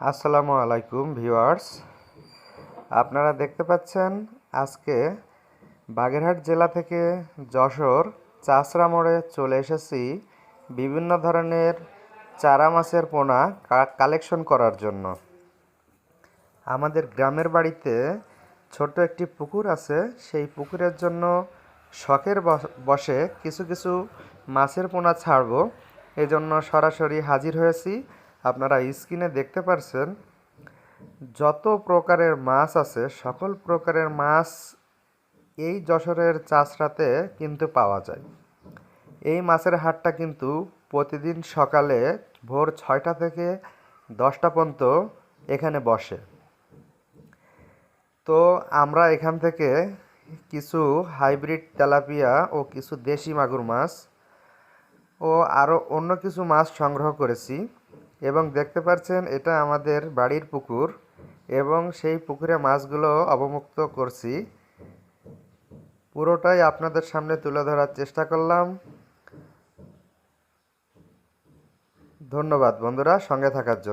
আসসালামু আলাইকুম ভিউয়ার্স, আপনারা দেখতে পাচ্ছেন আজকে বাগেরহাট জেলা থেকে যশোর চাষড়া মোড়ে চলে এসেছি বিভিন্ন ধরনের চারা মাছের পোনা কালেকশন করার জন্য। আমাদের গ্রামের বাড়িতে ছোট্ট একটি পুকুর আছে। সেই পুকুরের জন্য শখের বশে কিছু কিছু মাছের পোনা ছাড়ব, এজন্য সরাসরি হাজির হয়েছি। আপনারা স্ক্রিনে দেখতে পাচ্ছেন যত প্রকারের মাছ আছে সকল প্রকারের মাছ এই যশোরের চাষড়াতে কিন্তু পাওয়া যায়। এই মাছের হাটটা কিন্তু প্রতিদিন সকালে ভোর 6টা থেকে 10টা পর্যন্ত এখানে বসে। তো আমরা এখান থেকে কিছু হাইব্রিড তেলাপিয়া ও কিছু দেশি মাগুর মাছ ও আরও অন্য কিছু মাছ সংগ্রহ করেছি এবং দেখতে পাচ্ছেন এটা আমাদের বাড়ির পুকুর এবং সেই পুকুরে মাছগুলো অবমুক্ত করছি। পুরোটাই আপনাদের সামনে তুলে ধরার চেষ্টা করলাম। ধন্যবাদ বন্ধুরা সঙ্গে থাকার জন্য।